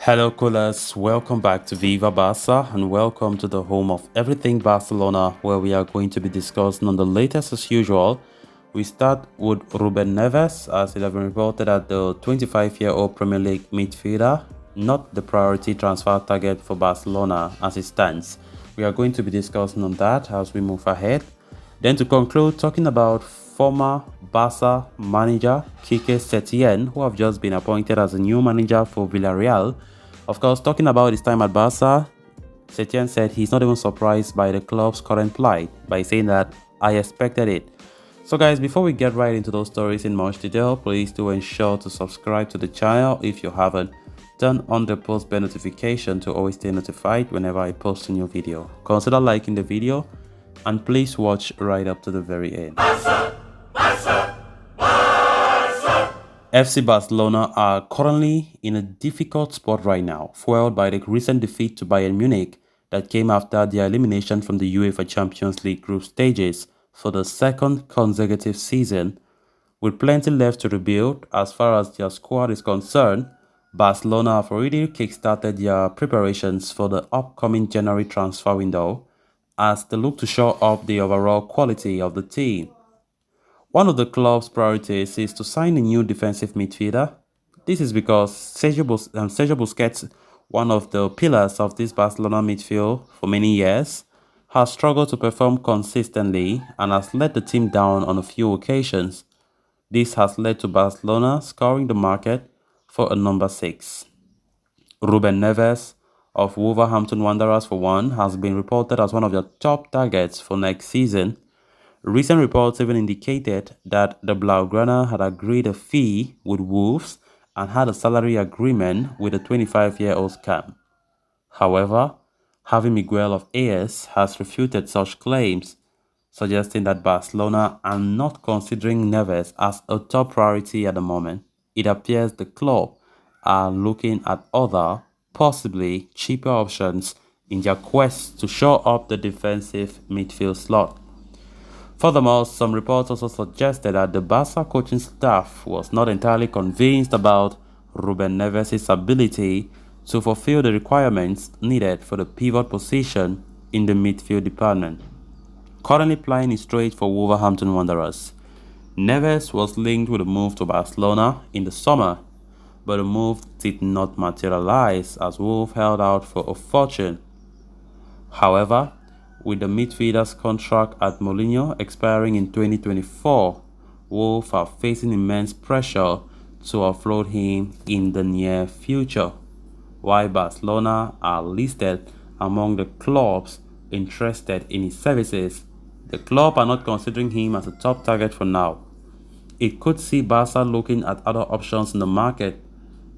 Hello, coolers. Welcome back to Viva Barca and welcome to the home of everything Barcelona, where we are going to be discussing on the latest as usual. We start with Ruben Neves, as it has been reported that the 25-year-old Premier League midfielder, not the priority transfer target for Barcelona as it stands. We are going to be discussing on that as we move ahead. Then to conclude, talking about former Barca manager Kike Setien, who have just been appointed as a new manager for Villarreal. Of course, talking about his time at Barca, Setien said he's not even surprised by the club's current plight, by saying that I expected it. So guys, before we get right into those stories in much detail, please do ensure to subscribe to the channel if you haven't. Turn on the post bell notification to always stay notified whenever I post a new video. Consider liking the video and please watch right up to the very end. FC Barcelona are currently in a difficult spot right now, fueled by the recent defeat to Bayern Munich that came after their elimination from the UEFA Champions League group stages for the second consecutive season. With plenty left to rebuild as far as their squad is concerned, Barcelona have already kickstarted their preparations for the upcoming January transfer window as they look to show up the overall quality of the team. One of the club's priorities is to sign a new defensive midfielder. This is because Sergio Busquets, one of the pillars of this Barcelona midfield for many years, has struggled to perform consistently and has let the team down on a few occasions. This has led to Barcelona scouring the market for a number 6. Ruben Neves of Wolverhampton Wanderers, for one, has been reported as one of their top targets for next season. Recent reports even indicated that the Blaugrana had agreed a fee with Wolves and had a salary agreement with the 25-year-old scam. However, Javi Miguel of AS has refuted such claims, suggesting that Barcelona are not considering Neves as a top priority at the moment. It appears the club are looking at other, possibly cheaper options in their quest to shore up the defensive midfield slot. Furthermore, some reports also suggested that the Barca coaching staff was not entirely convinced about Ruben Neves' ability to fulfill the requirements needed for the pivot position in the midfield department. Currently playing his trade for Wolverhampton Wanderers, Neves was linked with a move to Barcelona in the summer, but the move did not materialize as Wolves held out for a fortune. However, with the midfielder's contract at Molinho expiring in 2024, Wolves are facing immense pressure to offload him in the near future, while Barcelona are listed among the clubs interested in his services. The club are not considering him as a top target for now. It could see Barca looking at other options in the market,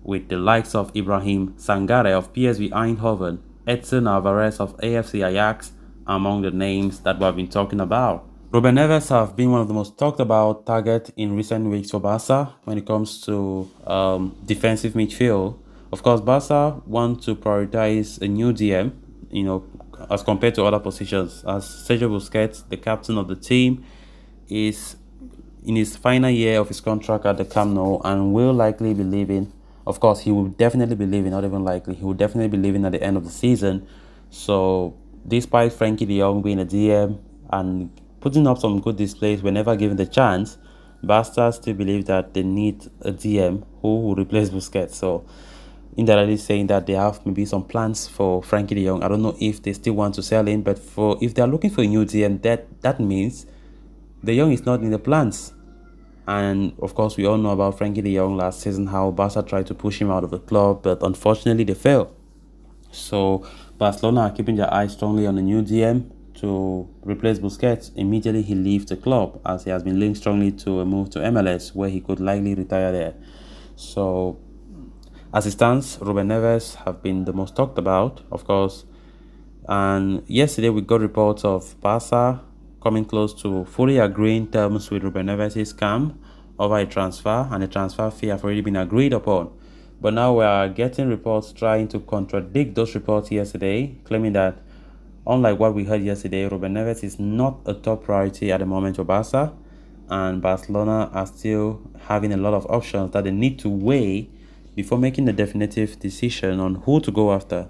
with the likes of Ibrahim Sangare of PSV Eindhoven, Edson Alvarez of AFC Ajax, among the names that we have been talking about. Ruben Neves have been one of the most talked about targets in recent weeks for Barca when it comes to defensive midfield. Of course, Barca want to prioritize a new DM, as compared to other positions, as Sergio Busquets, the captain of the team, is in his final year of his contract at the Camp Nou and will likely be leaving. Of course, he will definitely be leaving, not even likely. He will definitely be leaving at the end of the season. So, despite Frankie de Jong being a DM and putting up some good displays whenever given the chance, Barca still believe that they need a DM who will replace Busquets. So, indirectly saying that they have maybe some plans for Frankie de Jong. I don't know if they still want to sell him, but if they're looking for a new DM, that means de Jong is not in the plans. And of course, we all know about Frankie de Jong last season, how Barca tried to push him out of the club, but unfortunately they failed. So Barcelona are keeping their eyes strongly on the new DM to replace Busquets immediately he leaves the club, as he has been linked strongly to a move to MLS where he could likely retire there. So as it stands, Ruben Neves have been the most talked about, of course. And yesterday we got reports of Barca coming close to fully agreeing terms with Ruben Neves' camp over a transfer, and the transfer fee have already been agreed upon. But now we are getting reports trying to contradict those reports yesterday, claiming that, unlike what we heard yesterday, Ruben Neves is not a top priority at the moment for Barca, and Barcelona are still having a lot of options that they need to weigh before making a definitive decision on who to go after.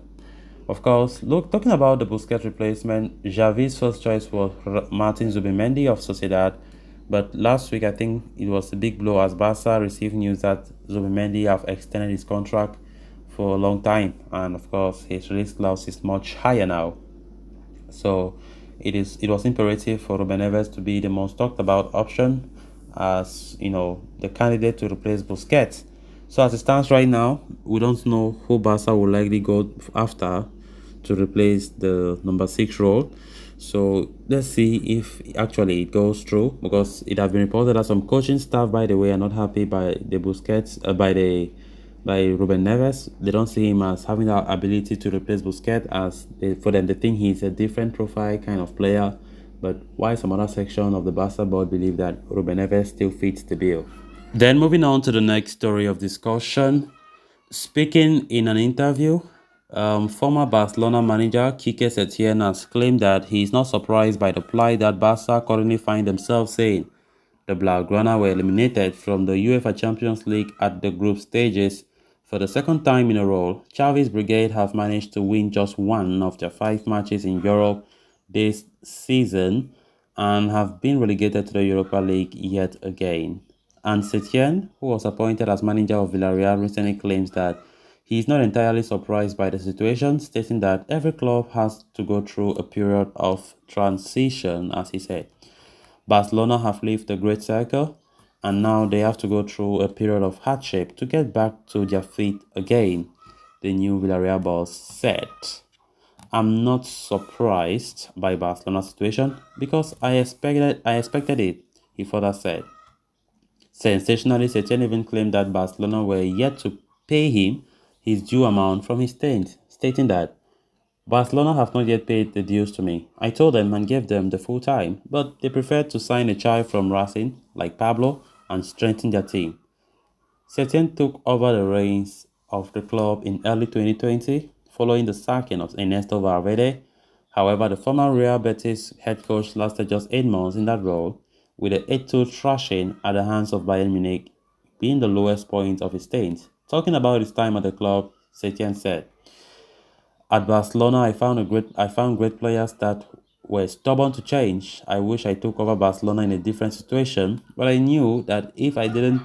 Of course, look, talking about the Busquets replacement, Xavi's first choice was Martin Zubimendi of Sociedad, but last week I think it was a big blow as Barca received news that Zubimendi have extended his contract for a long time, and of course his release clause is much higher now. So it was imperative for Ruben Neves to be the most talked about option as the candidate to replace Busquets. So as it stands right now, we don't know who Barca will likely go after to replace the number 6 role. So let's see if actually it goes through, because it has been reported that some coaching staff, by the way, are not happy by the Busquets by Ruben Neves. They don't see him as having the ability to replace Busquets, as for them they think he's a different profile kind of player. But why some other section of the Barca board believe that Ruben Neves still fits the bill. Then moving on to the next story of discussion. Speaking in an interview, former Barcelona manager Quique Setien has claimed that he is not surprised by the plight that Barca currently find themselves in. The Blaugrana were eliminated from the UEFA Champions League at the group stages for the second time in a row. Xavi's brigade have managed to win just one of their 5 matches in Europe this season and have been relegated to the Europa League yet again. And Setien, who was appointed as manager of Villarreal, recently claims that he is not entirely surprised by the situation, stating that every club has to go through a period of transition, as he said. Barcelona have lived a great cycle, and now they have to go through a period of hardship to get back to their feet again, the new Villarreal boss said. I'm not surprised by Barcelona's situation because I expected it, he further said. Sensationally, Setien even claimed that Barcelona were yet to pay him his due amount from his stint, stating that Barcelona have not yet paid the dues to me. I told them and gave them the full time, but they preferred to sign a child from Racing, like Pablo, and strengthen their team. Setien took over the reins of the club in early 2020, following the sacking of Ernesto Valverde. However, the former Real Betis head coach lasted just 8 months in that role, with an 8-2 thrashing at the hands of Bayern Munich being the lowest point of his stint. Talking about his time at the club, Setien said, "At Barcelona, I found great players that were stubborn to change. I wish I took over Barcelona in a different situation, but I knew that if I didn't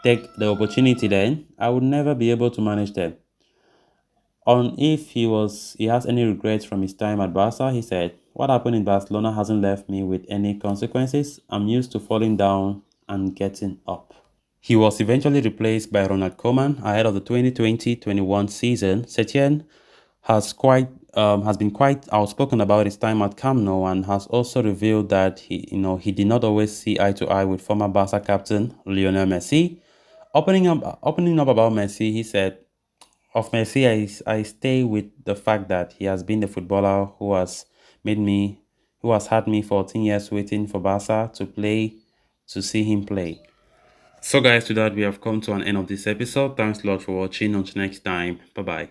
take the opportunity then, I would never be able to manage them." On if he has any regrets from his time at Barca, he said, "What happened in Barcelona hasn't left me with any consequences. I'm used to falling down and getting up." He was eventually replaced by Ronald Koeman ahead of the 2020-21 season. Setien has been quite outspoken about his time at Camp Nou and has also revealed that he did not always see eye to eye with former Barca captain Lionel Messi. Opening up about Messi, he said, "Of Messi, I stay with the fact that he has been the footballer who has had me 14 years waiting for Barca to see him play." So guys, to that we have come to an end of this episode. Thanks a lot for watching. Until next time, bye bye.